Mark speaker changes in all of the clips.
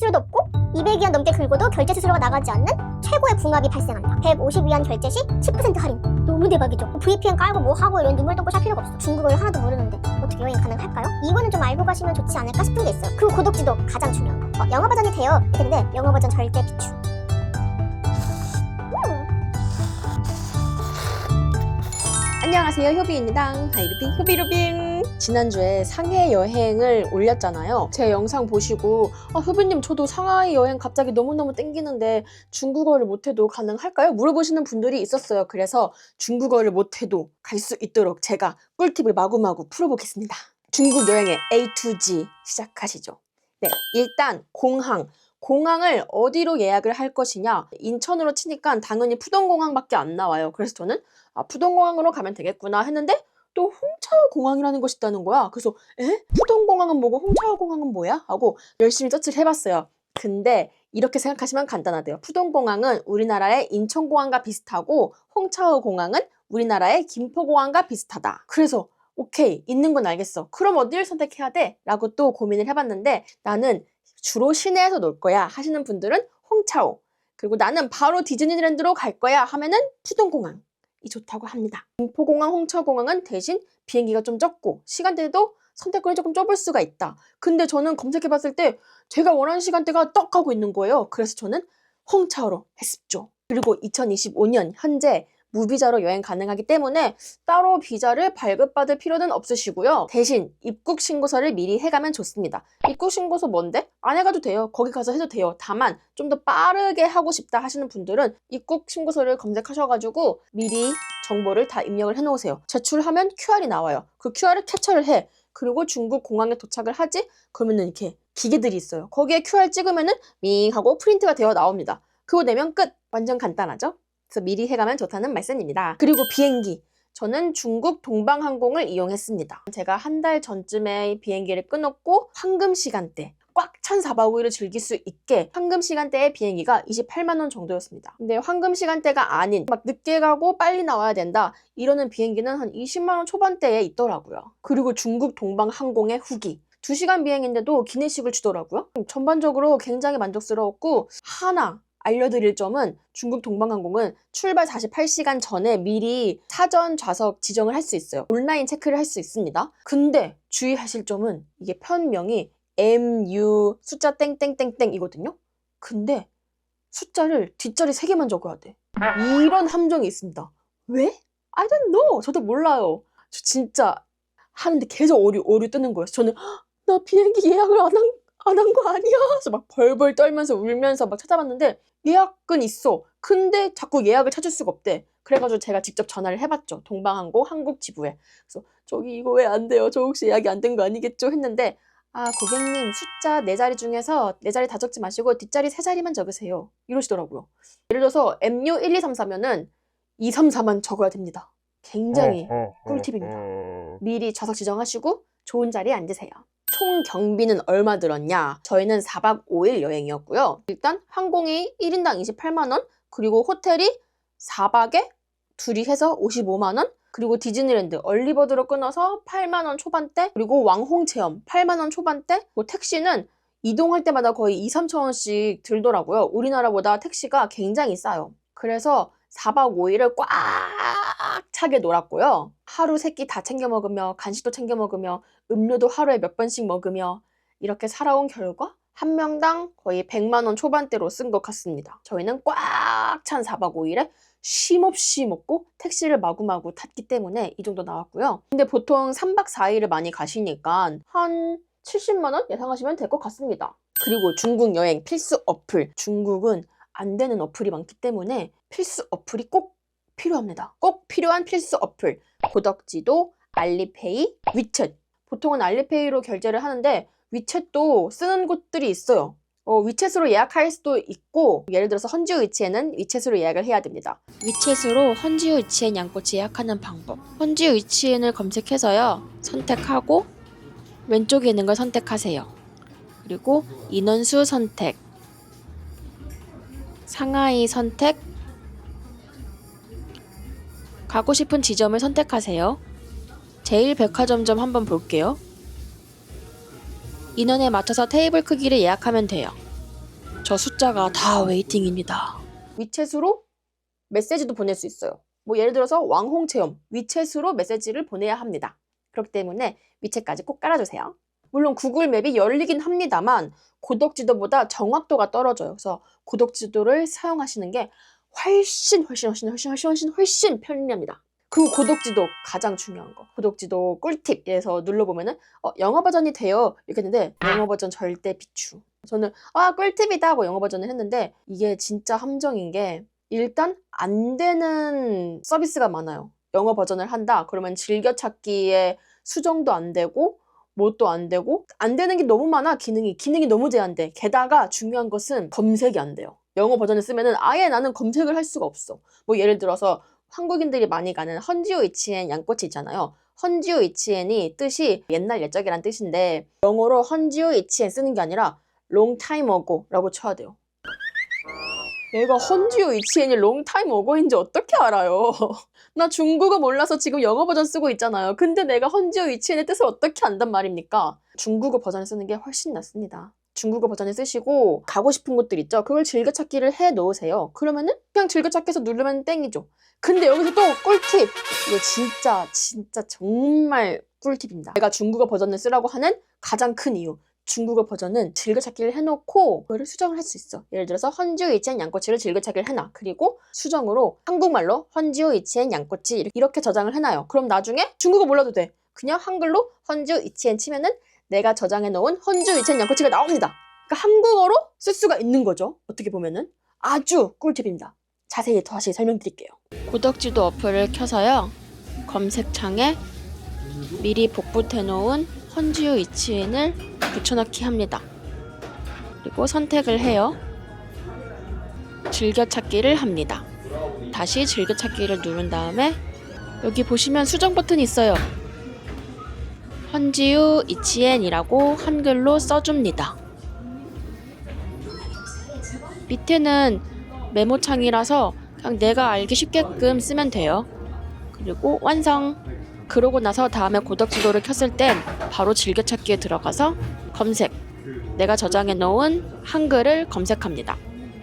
Speaker 1: 수수료도 없고 200위안 넘게 긁어도 결제 수수료가 나가지 않는 최고의 궁합이 발생한다. 150위안 결제 시 10% 할인. 너무 대박이죠. VPN 깔고 뭐 하고 이런 눈물 똥꼬 살 필요가 없어. 중국어를 하나도 모르는데 어떻게 여행 가능할까요? 이거는 좀 알고 가시면 좋지 않을까 싶은 게 있어요. 그리고 고독지도 가장 중요한 거. 영어 버전이 돼요. 근데 영어 버전 절대 비추.
Speaker 2: 안녕하세요, 효비입니다. 하이루비 효비루빔. 지난주에 상해 여행을 올렸잖아요. 제 영상 보시고 효비님 저도 상하이 여행 갑자기 너무너무 땡기는데 중국어를 못해도 가능할까요? 물어보시는 분들이 있었어요. 그래서 중국어를 못해도 갈 수 있도록 제가 꿀팁을 마구마구 풀어보겠습니다. 중국 여행의 A to G 시작하시죠. 네, 일단 공항을 어디로 예약을 할 것이냐. 인천으로 치니까 당연히 푸동공항밖에 안 나와요. 그래서 저는 푸동공항으로 가면 되겠구나 했는데 또 홍차오 공항이라는 것이 있다는 거야. 그래서 푸동공항은 뭐고 홍차오 공항은 뭐야? 하고 열심히 서치를 해봤어요. 근데 이렇게 생각하시면 간단하대요. 푸동공항은 우리나라의 인천공항과 비슷하고 홍차오 공항은 우리나라의 김포공항과 비슷하다. 그래서 오케이, 있는 건 알겠어. 그럼 어디를 선택해야 돼? 라고 또 고민을 해봤는데 나는 주로 시내에서 놀 거야 하시는 분들은 홍차오, 그리고 나는 바로 디즈니랜드로 갈 거야 하면은 푸동공항이 좋다고 합니다. 김포공항, 홍차오공항은 대신 비행기가 좀 적고 시간대도 선택권이 조금 좁을 수가 있다. 근데 저는 검색해봤을 때 제가 원하는 시간대가 떡 하고 있는 거예요. 그래서 저는 홍차오로 했습죠. 그리고 2025년 현재 무비자로 여행 가능하기 때문에 따로 비자를 발급받을 필요는 없으시고요. 대신 입국신고서를 미리 해가면 좋습니다. 입국신고서 뭔데? 안 해가도 돼요. 거기 가서 해도 돼요. 다만 좀 더 빠르게 하고 싶다 하시는 분들은 입국신고서를 검색하셔가지고 미리 정보를 다 입력을 해놓으세요. 제출하면 QR이 나와요. 그 QR을 캡처를 해. 그리고 중국 공항에 도착을 하지? 그러면은 이렇게 기계들이 있어요. 거기에 QR 찍으면은 밍 하고 프린트가 되어 나옵니다. 그거 내면 끝! 완전 간단하죠? 그래서 미리 해가면 좋다는 말씀입니다. 그리고 비행기. 저는 중국 동방항공을 이용했습니다. 제가 한 달 전쯤에 비행기를 끊었고 황금 시간대, 꽉 찬 4박 5일을 즐길 수 있게 황금 시간대의 비행기가 28만 원 정도였습니다. 근데 황금 시간대가 아닌 막 늦게 가고 빨리 나와야 된다 이러는 비행기는 한 20만 원 초반대에 있더라고요. 그리고 중국 동방항공의 후기. 2시간 비행인데도 기내식을 주더라고요. 전반적으로 굉장히 만족스러웠고 하나 알려드릴 점은 중국 동방항공은 출발 48시간 전에 미리 사전 좌석 지정을 할 수 있어요. 온라인 체크를 할 수 있습니다. 근데 주의하실 점은 이게 편명이 MU 숫자 땡땡땡땡이거든요. 근데 숫자를 뒷자리 3개만 적어야 돼. 이런 함정이 있습니다. 왜? I don't know. 저도 몰라요. 저 진짜 하는데 계속 오류 뜨는 거예요. 저는 나 비행기 예약을 안 한 거 아니야? 그래서 막 벌벌 떨면서 울면서 막 찾아봤는데 예약은 있어. 근데 자꾸 예약을 찾을 수가 없대. 그래가지고 제가 직접 전화를 해봤죠. 동방항공 한국 지부에. 그래서 저기 이거 왜 안 돼요? 저 혹시 예약이 안 된 거 아니겠죠? 했는데 고객님 숫자 4자리 중에서 4자리 다 적지 마시고 뒷자리 3자리만 적으세요. 이러시더라고요. 예를 들어서 MU 1234면은 234만 적어야 됩니다. 굉장히 꿀팁입니다. 미리 좌석 지정하시고 좋은 자리에 앉으세요. 총 경비는 얼마 들었냐? 저희는 4박 5일 여행이었고요. 일단 항공이 1인당 28만 원, 그리고 호텔이 4박에 둘이 해서 55만 원, 그리고 디즈니랜드 얼리버드로 끊어서 8만 원 초반대, 그리고 왕홍 체험 8만 원 초반대, 그리고 택시는 이동할 때마다 거의 2, 3천 원씩 들더라고요. 우리나라보다 택시가 굉장히 싸요. 그래서 4박 5일을 꽉 차게 놀았고요. 하루 3끼 다 챙겨 먹으며 간식도 챙겨 먹으며 음료도 하루에 몇 번씩 먹으며 이렇게 살아온 결과 한 명당 거의 100만 원 초반대로 쓴 것 같습니다. 저희는 꽉 찬 4박 5일에 쉼없이 먹고 택시를 마구마구 탔기 때문에 이 정도 나왔고요. 근데 보통 3박 4일을 많이 가시니까 한 70만 원 예상하시면 될 것 같습니다. 그리고 중국 여행 필수 어플. 중국은 안 되는 어플이 많기 때문에 필수 어플이 꼭 필요합니다. 꼭 필요한 필수 어플. 고덕지도, 알리페이, 위챗. 보통은 알리페이로 결제를 하는데 위챗도 쓰는 곳들이 있어요. 위챗으로 예약할 수도 있고 예를 들어서 헌지우이치에는 위챗으로 예약을 해야 됩니다. 위챗으로 헌지우이치엔 양꼬치 예약하는 방법. 헌지우이치엔을 검색해서요. 선택하고 왼쪽에 있는 걸 선택하세요. 그리고 인원수 선택, 상하이 선택, 가고 싶은 지점을 선택하세요. 제일백화점점 한번 볼게요. 인원에 맞춰서 테이블 크기를 예약하면 돼요. 저 숫자가 다 웨이팅입니다. 위챗으로 메시지도 보낼 수 있어요. 뭐 예를 들어서 왕홍 체험, 위챗으로 메시지를 보내야 합니다. 그렇기 때문에 위챗까지 꼭 깔아주세요. 물론 구글 맵이 열리긴 합니다만 고덕지도보다 정확도가 떨어져요. 그래서 고덕지도를 사용하시는 게 훨씬 편리합니다. 그 고덕지도 가장 중요한 거. 고덕지도 꿀팁에서 눌러보면은 영어 버전이 돼요. 이렇게 했는데 영어 버전 절대 비추. 저는 꿀팁이다 하고 영어 버전을 했는데 이게 진짜 함정인 게 일단 안 되는 서비스가 많아요. 영어 버전을 한다. 그러면 즐겨찾기에 수정도 안 되고 뭣도 안 되고 안 되는 게 너무 많아. 기능이 너무 제한돼. 게다가 중요한 것은 검색이 안 돼요. 영어 버전을 쓰면은 아예 나는 검색을 할 수가 없어. 뭐 예를 들어서 한국인들이 많이 가는 헌지오 이치엔 양꼬치 있잖아요. 헌지오 이치엔이 뜻이 옛날 옛적이란 뜻인데 영어로 헌지오 이치엔 쓰는 게 아니라 long time ago라고 쳐야 돼요. 얘가 헌지오 이치엔이 long time ago인지 어떻게 알아요? 나 중국어 몰라서 지금 영어 버전 쓰고 있잖아요. 근데 내가 헌지오 이치엔의 뜻을 어떻게 안단 말입니까? 중국어 버전을 쓰는 게 훨씬 낫습니다. 중국어 버전을 쓰시고 가고 싶은 곳들 있죠? 그걸 즐겨찾기를 해 놓으세요. 그러면은 그냥 즐겨찾기에서 누르면 땡이죠. 근데 여기서 또 꿀팁! 이거 진짜 정말 꿀팁입니다. 내가 중국어 버전을 쓰라고 하는 가장 큰 이유. 중국어 버전은 즐겨찾기를 해놓고 그거를 수정을 할 수 있어. 예를 들어서 헌지오 이치엔 양꼬치를 즐겨찾기를 해놔. 그리고 수정으로 한국말로 헌지오 이치엔 양꼬치 이렇게 저장을 해놔요. 그럼 나중에 중국어 몰라도 돼. 그냥 한글로 헌지오 이치엔 치면은 내가 저장해놓은 헌지오 이치엔 양꼬치가 나옵니다. 그러니까 한국어로 쓸 수가 있는 거죠. 어떻게 보면은 아주 꿀팁입니다. 자세히 다시 설명드릴게요. 고덕지도 어플을 켜서요. 검색창에 미리 복붙해놓은 헌지오 이치엔을 붙여넣기 합니다. 그리고 선택을 해요. 즐겨찾기를 합니다. 다시 즐겨찾기를 누른 다음에 여기 보시면 수정 버튼이 있어요. 헌지오 이치엔이라고 한글로 써줍니다. 밑에는 메모창이라서 그냥 내가 알기 쉽게끔 쓰면 돼요. 그리고 완성! 그러고 나서 다음에 고덕지도를 켰을 땐 바로 즐겨찾기에 들어가서 검색! 내가 저장해 놓은 한글을 검색합니다.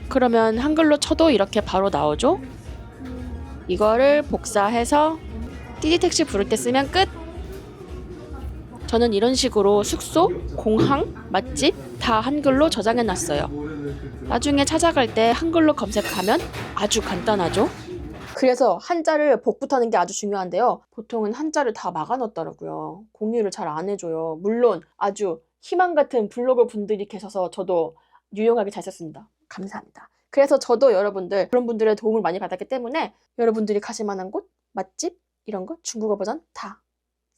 Speaker 2: 그러면 한글로 쳐도 이렇게 바로 나오죠? 이거를 복사해서 띠디택시 부를 때 쓰면 끝! 저는 이런 식으로 숙소, 공항, 맛집 다 한글로 저장해 놨어요. 나중에 찾아갈 때 한글로 검색하면 아주 간단하죠? 그래서 한자를 복붙하는 게 아주 중요한데요. 보통은 한자를 다 막아놨더라고요. 공유를 잘 안 해줘요. 물론 아주 희망 같은 블로거 분들이 계셔서 저도 유용하게 잘 썼습니다. 감사합니다. 그래서 저도 여러분들 그런 분들의 도움을 많이 받았기 때문에 여러분들이 가실 만한 곳, 맛집 이런 거 중국어 버전 다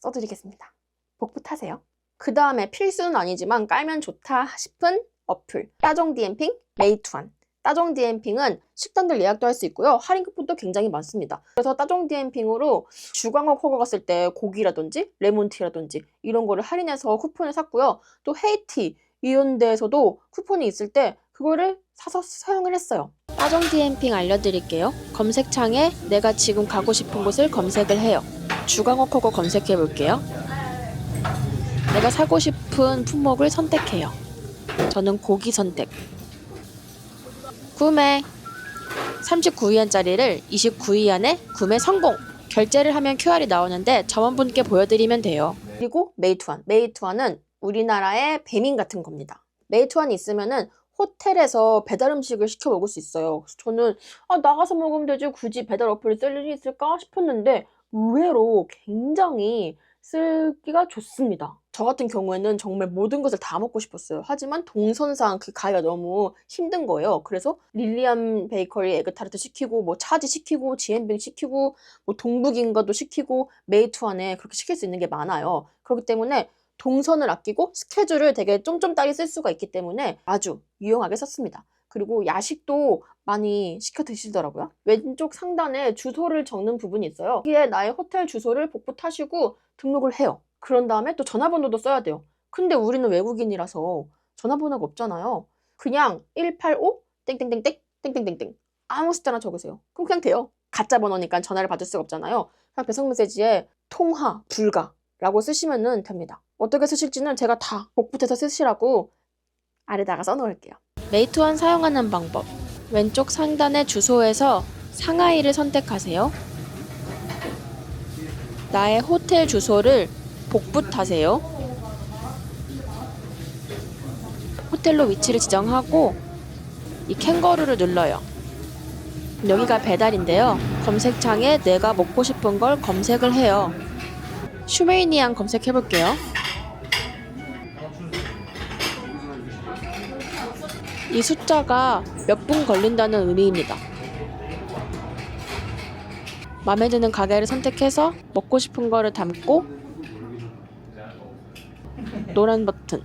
Speaker 2: 써드리겠습니다. 복붙하세요. 그 다음에 필수는 아니지만 깔면 좋다 싶은 어플 따종 디엠핑, 메이투안. 따종 디엠핑은 식당들 예약도 할 수 있고요. 할인 쿠폰도 굉장히 많습니다. 그래서 따종 디엠핑으로 주광옥 허거 갔을 때 고기라든지 레몬티라든지 이런 거를 할인해서 쿠폰을 샀고요. 또 헤이티 이런 데에서도 쿠폰이 있을 때 그거를 사서 사용을 했어요. 따종 디엠핑 알려드릴게요. 검색창에 내가 지금 가고 싶은 곳을 검색을 해요. 주광옥 허거 검색해 볼게요. 내가 사고 싶은 품목을 선택해요. 저는 고기 선택. 구매! 39위안짜리를 29위 안에 구매 성공! 결제를 하면 QR이 나오는데 점원분께 보여드리면 돼요. 그리고 메이투안. 메이투안은 우리나라의 배민 같은 겁니다. 메이투안이 있으면은 호텔에서 배달 음식을 시켜 먹을 수 있어요. 그래서 저는 나가서 먹으면 되지 굳이 배달 어플을 쓸 일이 있을까 싶었는데 의외로 굉장히 쓰기가 좋습니다. 저 같은 경우에는 정말 모든 것을 다 먹고 싶었어요. 하지만 동선상 그 가기가 너무 힘든 거예요. 그래서 릴리안 베이커리 에그타르트 시키고 뭐 차지 시키고 지앤뱅 시키고 뭐 동북인가도 시키고 메이투안에 그렇게 시킬 수 있는 게 많아요. 그렇기 때문에 동선을 아끼고 스케줄을 되게 쫌쫌따리 쓸 수가 있기 때문에 아주 유용하게 썼습니다. 그리고 야식도 많이 시켜 드시더라고요. 왼쪽 상단에 주소를 적는 부분이 있어요. 여기에 나의 호텔 주소를 복붙하시고 등록을 해요. 그런 다음에 또 전화번호도 써야 돼요. 근데 우리는 외국인이라서 전화번호가 없잖아요. 그냥 185 땡땡땡땡 땡땡땡땡 아무 숫자나 적으세요. 그럼 그냥 돼요. 가짜 번호니까 전화를 받을 수가 없잖아요. 그냥 배송 메시지에 통화 불가라고 쓰시면 됩니다. 어떻게 쓰실지는 제가 다 복붙해서 쓰시라고 아래다가 써놓을게요. 메이투안 사용하는 방법. 왼쪽 상단의 주소에서 상하이를 선택하세요. 나의 호텔 주소를 복붙하세요. 호텔로 위치를 지정하고 이 캥거루를 눌러요. 여기가 배달인데요. 검색창에 내가 먹고 싶은 걸 검색을 해요. 슈메이니안 검색해볼게요. 이 숫자가 몇 분 걸린다는 의미입니다. 마음에 드는 가게를 선택해서 먹고 싶은 거를 담고 노란 버튼.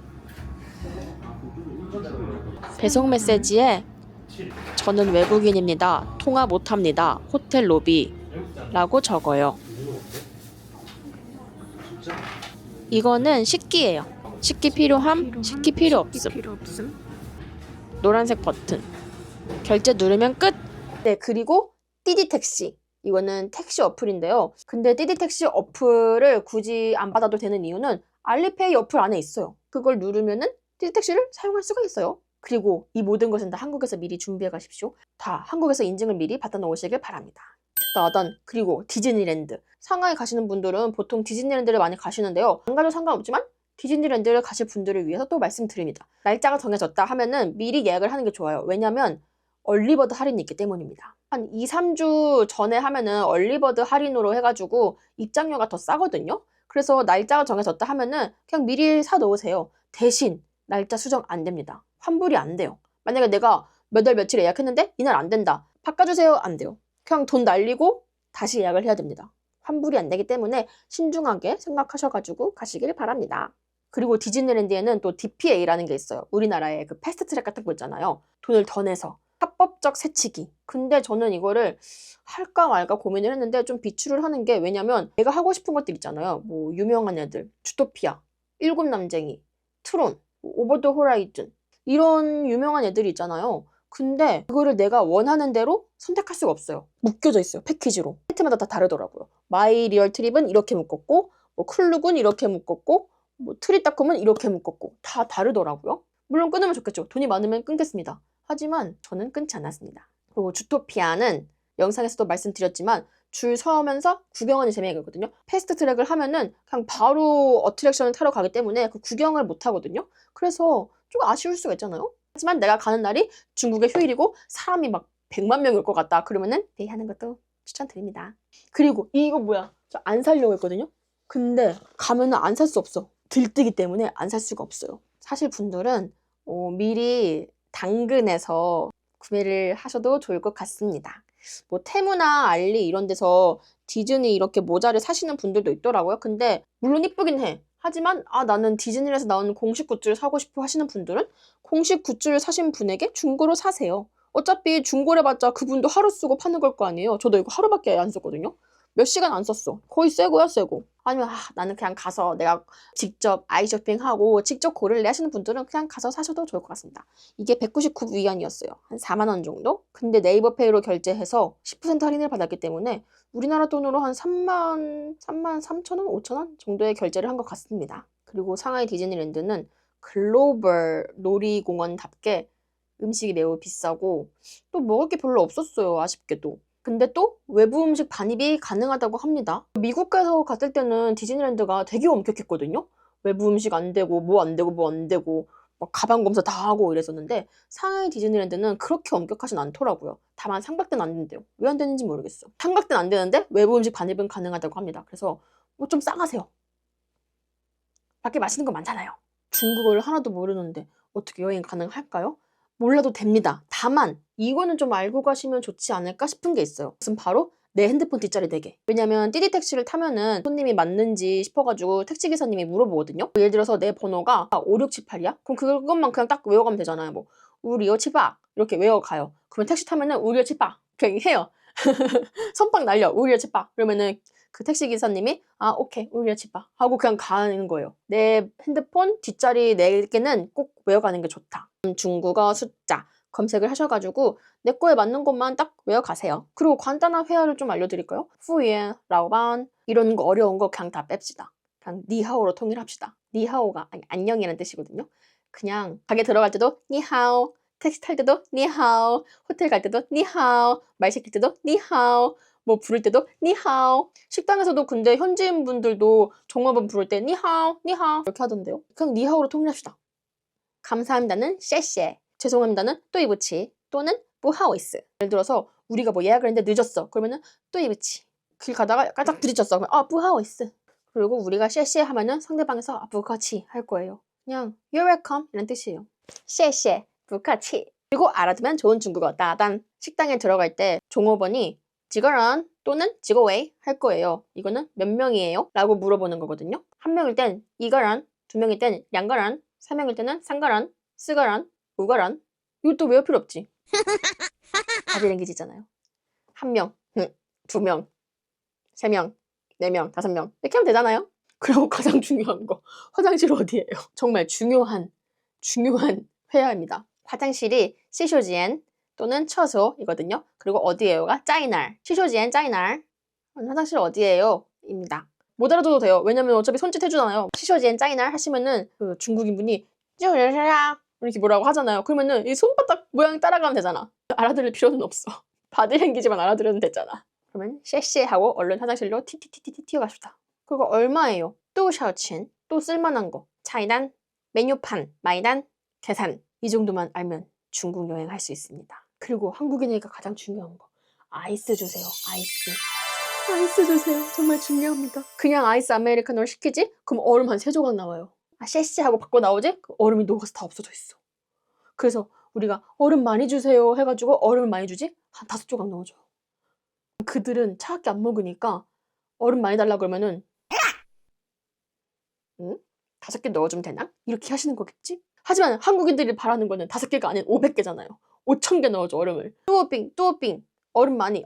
Speaker 2: 배송 메시지에 저는 외국인입니다. 통화 못합니다. 호텔 로비 라고 적어요. 이거는 식기예요. 식기 필요함, 식기 필요 없음. 노란색 버튼. 결제 누르면 끝! 네, 그리고 띠디택시. 이거는 택시 어플인데요. 근데 띠디택시 어플을 굳이 안 받아도 되는 이유는 알리페이 어플 안에 있어요. 그걸 누르면은 띠디택시를 사용할 수가 있어요. 그리고 이 모든 것은 다 한국에서 미리 준비해 가십시오. 다 한국에서 인증을 미리 받아 놓으시길 바랍니다. 그리고 디즈니랜드. 상하이 가시는 분들은 보통 디즈니랜드를 많이 가시는데요. 안 가도 상관없지만 디즈니랜드를 가실 분들을 위해서 또 말씀드립니다. 날짜가 정해졌다 하면은 미리 예약을 하는 게 좋아요. 왜냐면 얼리버드 할인이 있기 때문입니다. 한 2, 3주 전에 하면은 얼리버드 할인으로 해가지고 입장료가 더 싸거든요. 그래서 날짜가 정해졌다 하면은 그냥 미리 사 놓으세요. 대신 날짜 수정 안 됩니다. 환불이 안 돼요. 만약에 내가 몇 월 며칠에 예약했는데 이날 안 된다. 바꿔주세요. 안 돼요. 그냥 돈 날리고 다시 예약을 해야 됩니다. 환불이 안 되기 때문에 신중하게 생각하셔가지고 가시길 바랍니다. 그리고 디즈니랜드에는 또 DPA라는 게 있어요. 우리나라에 그 패스트트랙 같은 거 있잖아요. 돈을 더 내서 합법적 새치기. 근데 저는 이거를 할까 말까 고민을 했는데 좀 비추를 하는 게, 왜냐면 내가 하고 싶은 것들 있잖아요. 뭐 유명한 애들, 주토피아, 일곱 남쟁이, 트론, 오버 더 호라이즌, 이런 유명한 애들이 있잖아요. 근데 그거를 내가 원하는 대로 선택할 수가 없어요. 묶여져 있어요. 패키지로. 사이트마다 다 다르더라고요. 마이 리얼 트립은 이렇게 묶었고, 뭐 클룩은 이렇게 묶었고, 뭐 트립닷컴은 이렇게 묶었고, 다 다르더라고요. 물론 끊으면 좋겠죠. 돈이 많으면 끊겠습니다. 하지만 저는 끊지 않았습니다. 그리고 주토피아는 영상에서도 말씀드렸지만 줄 서면서 구경하는 재미가 있거든요. 패스트 트랙을 하면은 그냥 바로 어트랙션을 타러 가기 때문에 그 구경을 못 하거든요. 그래서 좀 아쉬울 수가 있잖아요. 하지만 내가 가는 날이 중국의 휴일이고 사람이 막 100만 명이 올 것 같다. 그러면은 대기하는 것도 추천드립니다. 그리고 이거 뭐야? 저 안 사려고 했거든요. 근데 가면은 안 살 수 없어. 들뜨기 때문에 안 살 수가 없어요. 사실 분들은 미리 당근에서 구매를 하셔도 좋을 것 같습니다. 뭐 테무나 알리 이런 데서 디즈니 이렇게 모자를 사시는 분들도 있더라고요. 근데 물론 이쁘긴 해. 하지만 나는 디즈니에서 나오는 공식 굿즈를 사고 싶어 하시는 분들은 공식 굿즈를 사신 분에게 중고로 사세요. 어차피 중고를 봤자 그분도 하루 쓰고 파는 걸 거 아니에요. 저도 이거 하루밖에 안 썼거든요. 몇 시간 안 썼어. 거의 새고야 새고. 아니면 나는 그냥 가서 내가 직접 아이쇼핑하고 직접 고를래 하시는 분들은 그냥 가서 사셔도 좋을 것 같습니다. 이게 199위안이었어요. 한 4만 원 정도? 근데 네이버페이로 결제해서 10% 할인을 받았기 때문에 우리나라 돈으로 한 3만 3천 원, 5천 원 정도의 결제를 한 것 같습니다. 그리고 상하이 디즈니랜드는 글로벌 놀이공원답게 음식이 매우 비싸고 또 먹을 게 별로 없었어요. 아쉽게도. 근데 또 외부 음식 반입이 가능하다고 합니다. 미국에서 갔을 때는 디즈니랜드가 되게 엄격했거든요. 외부 음식 안 되고 뭐 안 되고 뭐 안 되고 막 가방 검사 다 하고 이랬었는데 상하이 디즈니랜드는 그렇게 엄격하진 않더라고요. 다만 삼각대는 안 된대요. 왜 안 되는지 모르겠어. 삼각대는 안 되는데 외부 음식 반입은 가능하다고 합니다. 그래서 뭐 좀 싸가세요. 밖에 맛있는 거 많잖아요. 중국어를 하나도 모르는데 어떻게 여행 가능할까요? 몰라도 됩니다. 다만 이거는 좀 알고 가시면 좋지 않을까 싶은 게 있어요. 그것은 바로 내 핸드폰 뒷자리 대게. 왜냐면 띠디 택시를 타면은 손님이 맞는지 싶어가지고 택시기사님이 물어보거든요. 예를 들어서 내 번호가 5678이야? 그럼 그것만 그냥 딱 외워가면 되잖아요. 뭐 우리어치박 이렇게 외워가요. 그러면 택시 타면은 우리어치박 그냥 해요. 선빵 날려 우리어치박 그러면은 그 택시기사님이 오케이 우리어치박 하고 그냥 가는 거예요. 내 핸드폰 뒷자리 4개는 꼭 외워가는 게 좋다. 중국어 숫자 검색을 하셔가지고 내 거에 맞는 것만 딱 외워가세요. 그리고 간단한 회화를 좀 알려드릴까요? 후예, 라오반 이런 거 어려운 거 그냥 다 뺍시다. 그냥 니하오로 통일합시다. 니하오가 안녕이라는 뜻이거든요. 그냥 가게 들어갈 때도 니하오, 택시 탈 때도 니하오, 호텔 갈 때도 니하오, 말 시킬 때도 니하오, 뭐 부를 때도 니하오. 식당에서도 근데 현지인 분들도 종업원 부를 때 니하오, 니하오 이렇게 하던데요. 그냥 니하오로 통일합시다. 감사합니다는 셰셰, 죄송합니다는 또이부치 또는 부하오이스. 예를 들어서 우리가 뭐 예약을 했는데 늦었어. 그러면은 또이부치. 길 가다가 깜짝 부딪혔어. 그러면 부하오이스. 그리고 우리가 셰셰 하면은 상대방에서 부카치 할 거예요. 그냥 you're welcome 이런 뜻이에요. 셰셰, 부카치. 그리고 알아두면 좋은 중국어 따단. 식당에 들어갈 때 종업원이 지거런 또는 지거웨이 할 거예요. 이거는 몇 명이에요? 라고 물어보는 거거든요. 한 명일 땐 이거런, 두 명일 땐 양거런, 세 명일 때는 삼거런, 쓰거런, 우거런. 이것도 외울 필요 없지. 바디랭귀지잖아요. 한 명, 두 명, 세 명, 네 명, 다섯 명 이렇게 하면 되잖아요. 그리고 가장 중요한 거, 화장실 어디예요? 정말 중요한 회화입니다. 화장실이 시쇼지엔 또는 처소이거든요. 그리고 어디예요가 짜이날, 시쇼지엔 짜이날. 화장실 어디예요? 입니다. 못 알아둬도 돼요. 왜냐면 어차피 손짓 해주잖아요. 시쇼지엔 짜이날 하시면은 그 중국인분이 이렇게 뭐라고 하잖아요. 그러면은 이 손바닥 모양 따라가면 되잖아. 알아들을 필요는 없어. 바디랭귀지만 알아들으면 되잖아. 그러면 쉐쉐하고 얼른 화장실로 티티티티 튀어갑시다. 그거 얼마예요? 또 샤오친, 또 쓸만한 거. 차이단, 메뉴판, 마이단, 계산. 이 정도만 알면 중국 여행 할 수 있습니다. 그리고 한국인이니까 가장 중요한 거. 아이스 주세요. 아이스. 아이스 주세요. 정말 중요합니다. 그냥 아이스 아메리카노를 시키지? 그럼 얼음 한 3조각 나와요. 쉐쉐하고 바꿔 나오지? 그 얼음이 녹아서 다 없어져 있어. 그래서 우리가 얼음 많이 주세요 해가지고 얼음을 많이 주지? 한 5조각 넣어줘요. 그들은 차갑게 안 먹으니까 얼음 많이 달라 그러면은 5개 넣어주면 되나? 이렇게 하시는 거겠지? 하지만 한국인들이 바라는 거는 5개가 아닌 500개잖아요. 5,000개 넣어줘 얼음을. 뚜오빙 뚜오빙 얼음 많이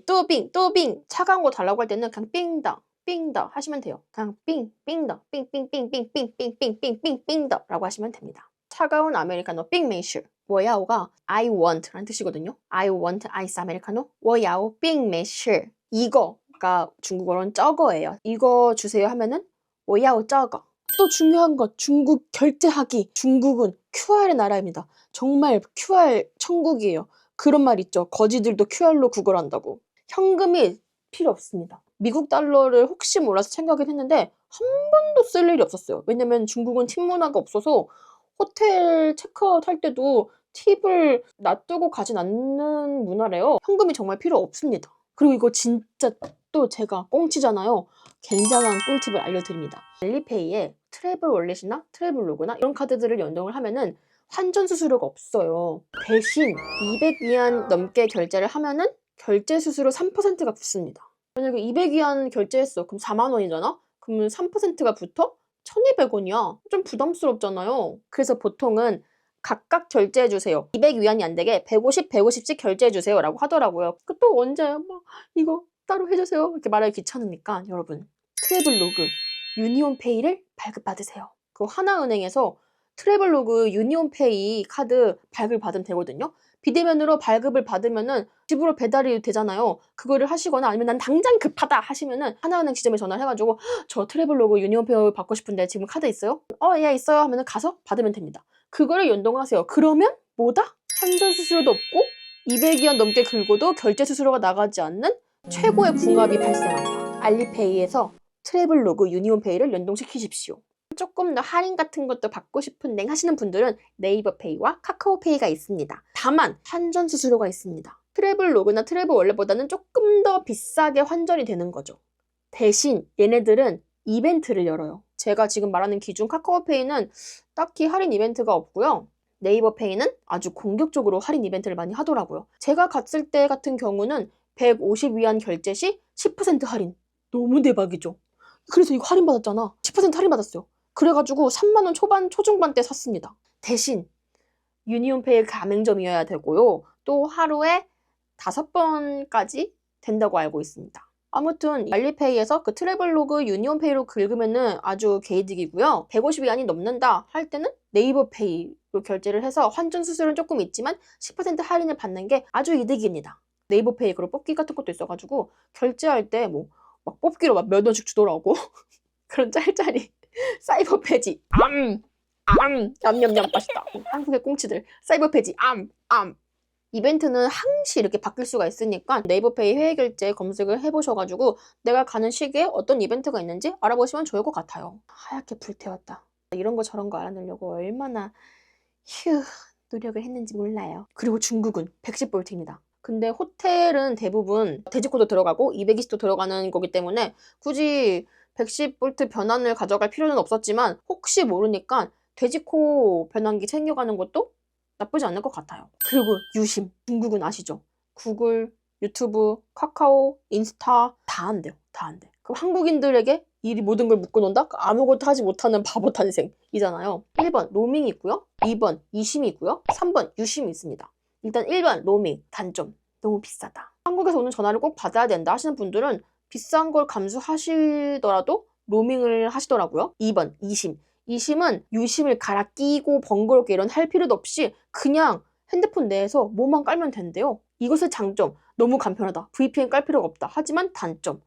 Speaker 2: 뚜오빙 뚜오빙. 차가운 거 달라고 할 때는 그냥 삥더 삥더 하시면 돼요. 그냥 삥더 삥삥삥삥삥삥삥삥삥삥더 라고 하시면 됩니다. 차가운 아메리카노 삥메이슈. 워야오가 I want 라는 뜻이거든요. I want 아이스 아메리카노. 워야오 삥메이슈. 이거가 중국어로는 저거예요. 이거 주세요 하면은 워야오 저거. 또 중요한 것, 중국 결제하기. 중국은 QR의 나라입니다. 정말 QR 천국이에요. 그런 말 있죠. 거지들도 QR로 구걸한다고. 현금이 필요 없습니다. 미국 달러를 혹시 몰라서 챙겨가긴 했는데 한 번도 쓸 일이 없었어요. 왜냐면 중국은 팁 문화가 없어서 호텔 체크아웃 할 때도 팁을 놔두고 가진 않는 문화래요. 현금이 정말 필요 없습니다. 그리고 이거 진짜 또 제가 꽁치잖아요. 굉장한 꿀팁을 알려드립니다. 알리페이에 트래블 월렛이나 트래블로그나 이런 카드들을 연동을 하면은 환전 수수료가 없어요. 대신 200위안 넘게 결제를 하면은 결제 수수료 3%가 붙습니다. 만약에 200위안 결제했어. 그럼 4만 원이잖아? 그러면 3%가 붙어? 1,200원이야. 좀 부담스럽잖아요. 그래서 보통은 각각 결제해주세요. 200위안이 안 되게 150, 150씩 결제해주세요 라고 하더라고요. 또 언제 막 이거 따로 해주세요 이렇게 말하기 귀찮으니까 여러분 트래블로그 유니온페이를 발급받으세요. 그 하나은행에서 트래블로그 유니온페이 카드 발급받으면 되거든요. 비대면으로 발급을 받으면은 집으로 배달이 되잖아요. 그거를 하시거나 아니면 난 당장 급하다 하시면은 하나은행 지점에 전화를 해가지고 저 트래블로그 유니온페이 받고 싶은데 지금 카드 있어요? 예 있어요 하면은 가서 받으면 됩니다. 그거를 연동하세요. 그러면 뭐다? 환전 수수료도 없고 200위안 넘게 긁어도 결제 수수료가 나가지 않는 최고의 궁합이 발생합니다. 알리페이에서 트래블로그 유니온페이를 연동시키십시오. 조금 더 할인 같은 것도 받고 싶은데 하시는 분들은 네이버페이와 카카오페이가 있습니다. 다만 환전 수수료가 있습니다. 트래블로그나 트래블월렛보다는 조금 더 비싸게 환전이 되는 거죠. 대신 얘네들은 이벤트를 열어요. 제가 지금 말하는 기준 카카오페이는 딱히 할인 이벤트가 없고요. 네이버페이는 아주 공격적으로 할인 이벤트를 많이 하더라고요. 제가 갔을 때 같은 경우는 150위안 결제 시 10% 할인. 너무 대박이죠. 그래서 이거 할인 받았잖아. 10% 할인 받았어요. 그래가지고 3만원 초반, 초중반 때 샀습니다. 대신 유니온페이 가맹점이어야 되고요. 또 하루에 5번까지 된다고 알고 있습니다. 아무튼 알리페이에서 그 트래블로그 유니온페이로 긁으면은 아주 개이득이고요. 150위안이 넘는다 할 때는 네이버페이로 결제를 해서 환전 수수료는 조금 있지만 10% 할인을 받는 게 아주 이득입니다. 네이버페이 그리고 뽑기 같은 것도 있어가지고 결제할 때 뭐 막 뽑기로 막 몇 원씩 주더라고. 그런 짤짤이 사이버 페이지 냠냠냠 맛있다. 한국의 꽁치들, 사이버 페이지, 이벤트는 항시 이렇게 바뀔 수가 있으니까 네이버페이 해외결제 검색을 해보셔가지고 내가 가는 시기에 어떤 이벤트가 있는지 알아보시면 좋을 것 같아요. 하얗게 불태웠다. 이런 거 저런 거 알아내려고 얼마나 노력을 했는지 몰라요. 그리고 중국은 110볼트입니다. 근데 호텔은 대부분 돼지코도 들어가고 220도 들어가는 거기 때문에 굳이 110볼트 변환을 가져갈 필요는 없었지만 혹시 모르니까 돼지코 변환기 챙겨가는 것도 나쁘지 않을 것 같아요. 그리고 유심. 중국은 아시죠? 구글, 유튜브, 카카오, 인스타 다 안 돼요. 다 안 돼. 그럼 한국인들에게 이 모든 걸 묶어놓는다? 아무것도 하지 못하는 바보 탄생이잖아요. 1번 로밍이 있고요. 2번 이심이 있고요. 3번 유심이 있습니다. 일단 1번 로밍 단점. 너무 비싸다. 한국에서 오는 전화를 꼭 받아야 된다 하시는 분들은 비싼 걸 감수하시더라도 로밍을 하시더라고요. 2번 이심. 이심은 유심을 갈아 끼고 번거롭게 이런 할 필요도 없이 그냥 핸드폰 내에서 뭐만 깔면 된대요. 이것의 장점. 너무 간편하다. VPN 깔 필요가 없다. 하지만 단점.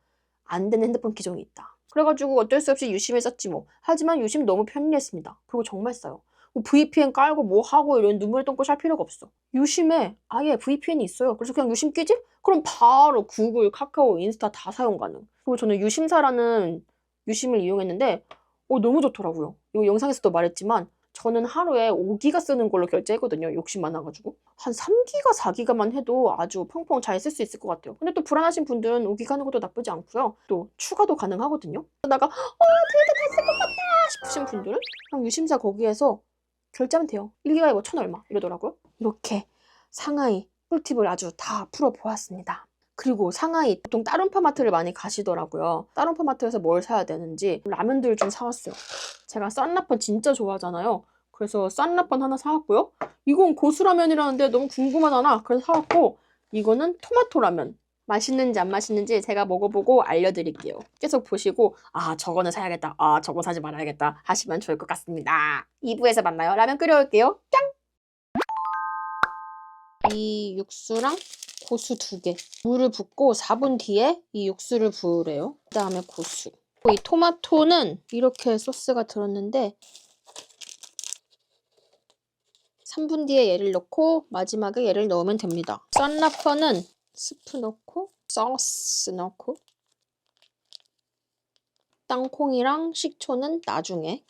Speaker 2: 안 되는 핸드폰 기종이 있다. 그래가지고 어쩔 수 없이 유심을 썼지 뭐. 하지만 유심 너무 편리했습니다. 그리고 정말 싸요. 뭐 VPN 깔고 뭐 하고 이런 눈물 똥꼬 할 필요가 없어. 유심에 아예 VPN이 있어요. 그래서 그냥 유심 끼지? 그럼 바로 구글, 카카오, 인스타 다 사용 가능. 그리고 저는 유심사라는 유심을 이용했는데 너무 좋더라고요. 이거 영상에서도 말했지만 저는 하루에 5기가 쓰는 걸로 결제했거든요. 욕심 많아가지고. 한 3기가, 4기가만 해도 아주 펑펑 잘 쓸 수 있을 것 같아요. 근데 또 불안하신 분들은 5기가 하는 것도 나쁘지 않고요. 또 추가도 가능하거든요. 그러다가 데이터 다 쓸 것 같다 싶으신 분들은 그냥 유심사 거기에서 결제하면 돼요. 1기가에 뭐 1,000 얼마 이러더라고요. 이렇게 상하이 꿀팁을 아주 다 풀어보았습니다. 그리고 상하이 보통 따릉파마트를 많이 가시더라고요. 따릉파마트에서 뭘 사야 되는지 라면들을 좀 사왔어요. 제가 싼라펀 진짜 좋아하잖아요. 그래서 싼라펀 하나 사왔고요. 이건 고수라면이라는데 너무 궁금하잖아. 그래서 사왔고 이거는 토마토라면. 맛있는지 안 맛있는지 제가 먹어보고 알려드릴게요. 계속 보시고 저거는 사야겠다. 저거 사지 말아야겠다 하시면 좋을 것 같습니다. 2부에서 만나요. 라면 끓여올게요. 짱! 이 육수랑 고수 2개. 물을 붓고 4분 뒤에 이 육수를 부으래요. 그 다음에 고수. 이 토마토는 이렇게 소스가 들었는데 3분 뒤에 얘를 넣고 마지막에 얘를 넣으면 됩니다. 썬라퍼는 스프 넣고 소스 넣고 땅콩이랑 식초는 나중에.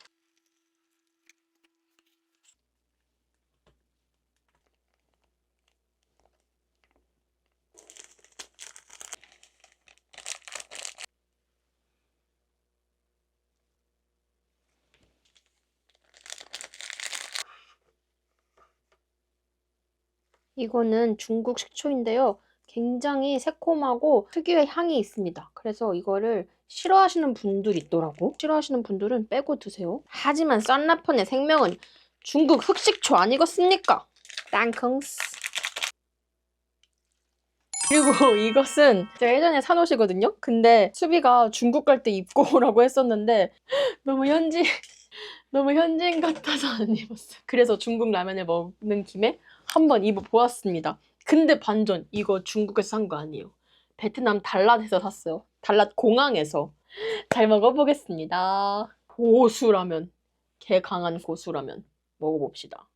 Speaker 2: 이거는 중국 식초인데요. 굉장히 새콤하고 특유의 향이 있습니다. 그래서 이거를 싫어하시는 분들이 있더라고. 싫어하시는 분들은 빼고 드세요. 하지만 썬라펀의 생명은 중국 흑식초 아니겠습니까? 땅콩스. 그리고 이것은 제가 예전에 산 옷이거든요. 근데 수비가 중국 갈 때 입고 오라고 했었는데 너무 현지인 같아서 안 입었어요. 그래서 중국 라면을 먹는 김에 한번 입어보았습니다. 근데 반전, 이거 중국에서 산 거 아니에요. 베트남 달랏에서 샀어요. 달랏 공항에서. 잘 먹어보겠습니다. 고수라면. 개 강한 고수라면. 먹어봅시다.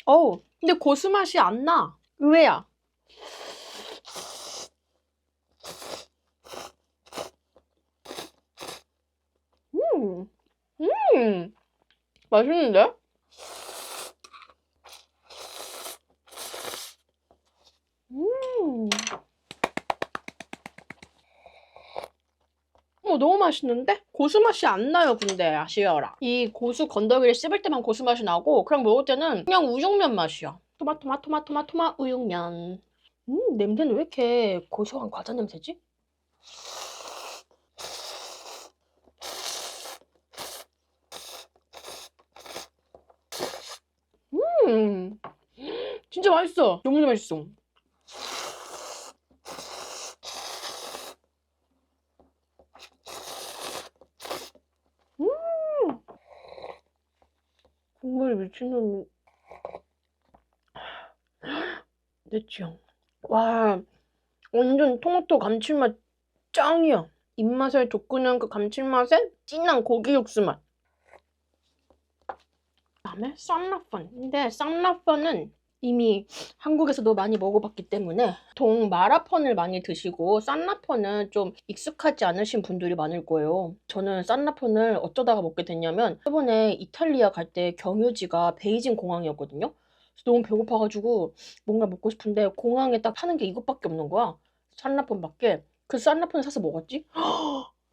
Speaker 2: 오! 근데 고수 맛이 안 나. 의외야. 맛있는데? 너무 맛있는데? 고수 맛이 안 나요, 근데 아쉬워라. 이 고수 건더기를 씹을 때만 고수 맛이 나고 그냥 먹을 때는 그냥 우육면 맛이야. 토마 우육면. 냄새는 왜 이렇게 고소한 과자 냄새지? 진짜 맛있어. 너무 맛있어. 정말 미친놈. 내 취향. 와, 완전 토마토 감칠맛 짱이야. 입맛을 돋구는 그 감칠맛에 진한 고기 육수 맛. 그다음에 쌈라펀. 근데 쌈라펀은 이미 한국에서도 많이 먹어봤기 때문에 보통 마라펀을 많이 드시고 쌈라펀은 좀 익숙하지 않으신 분들이 많을 거예요. 저는 쌈라펀을 어쩌다가 먹게 됐냐면 이번에 이탈리아 갈 때 경유지가 베이징 공항이었거든요. 그래서 너무 배고파가지고 뭔가 먹고 싶은데 공항에 딱 파는 게 이것밖에 없는 거야. 쌈라펀밖에. 그 쌈라펀을 사서 먹었지?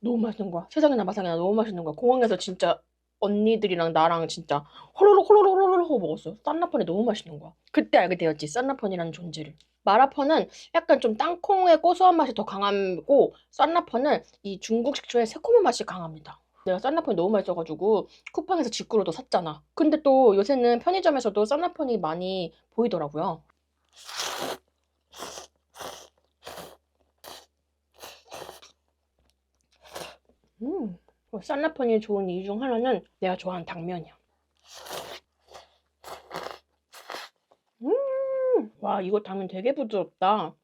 Speaker 2: 너무 맛있는 거야. 세상에나 마상에나 너무 맛있는 거야. 공항에서 진짜 언니들이랑 나랑 진짜 호로록 호로록 호로록 하고 먹었어. 쌈라펀이 너무 맛있는 거야. 그때 알게 되었지, 쌈라펀이라는 존재를. 마라펀은 약간 좀 땅콩의 고소한 맛이 더 강하고 쌈라펀은 이 중국 식초의 새콤한 맛이 강합니다. 내가 쌈라펀이 너무 맛있어가지고 쿠팡에서 직구로도 샀잖아. 근데 또 요새는 편의점에서도 쌈라펀이 많이 보이더라고요. 쌈라펀이 좋은 이유 중 하나는 내가 좋아하는 당면이야. 와, 이거 당면 되게 부드럽다.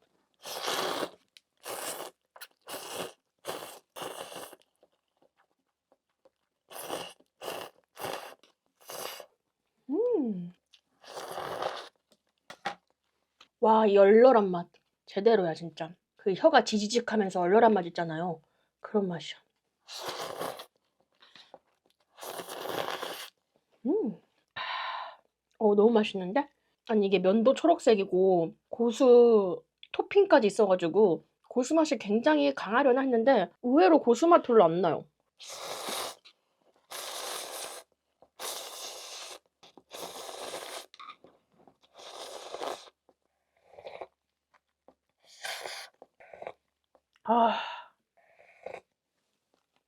Speaker 2: 와, 이 얼얼한 맛 제대로야 진짜. 그 혀가 지지직하면서 얼얼한 맛 있잖아요. 그런 맛이야. 너무 맛있는데? 아니 이게 면도 초록색이고 고수 토핑까지 있어가지고 고수 맛이 굉장히 강하려나 했는데 의외로 고수 맛 별로 안 나요.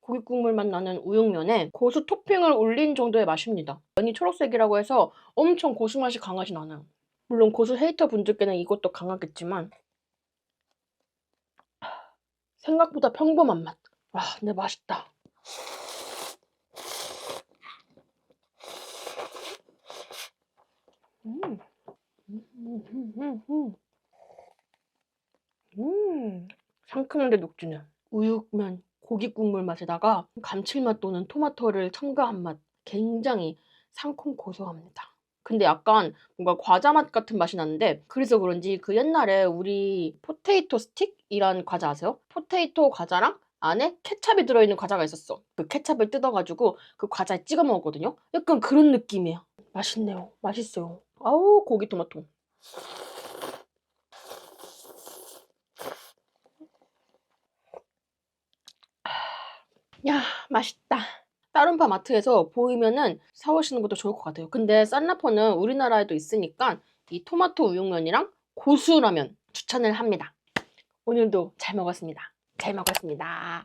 Speaker 2: 고기 국물 맛 나는 우육면에 고수 토핑을 올린 정도의 맛입니다. 면이 초록색이라고 해서 엄청 고수 맛이 강하진 않아요. 물론 고수 헤이터 분들께는 이것도 강하겠지만 생각보다 평범한 맛. 와, 근데 맛있다. 상큼한데 녹진해. 우육면 고기 국물 맛에다가 감칠맛 도는 토마토를 첨가한 맛. 굉장히 상콤 고소합니다. 근데 약간 뭔가 과자 맛 같은 맛이 나는데 그래서 그런지 그 옛날에 우리 포테이토 스틱이란 과자 아세요? 포테이토 과자랑 안에 케찹이 들어있는 과자가 있었어. 그 케찹을 뜯어가지고 그 과자에 찍어 먹었거든요. 약간 그런 느낌이에요. 맛있네요. 맛있어요. 아우 고기 토마토. 야, 맛있다. 따른파 마트에서 보이면은 사오시는 것도 좋을 것 같아요. 근데 쌀라퍼는 우리나라에도 있으니까 이 토마토 우육면이랑 고수라면 추천을 합니다. 오늘도 잘 먹었습니다. 잘 먹었습니다.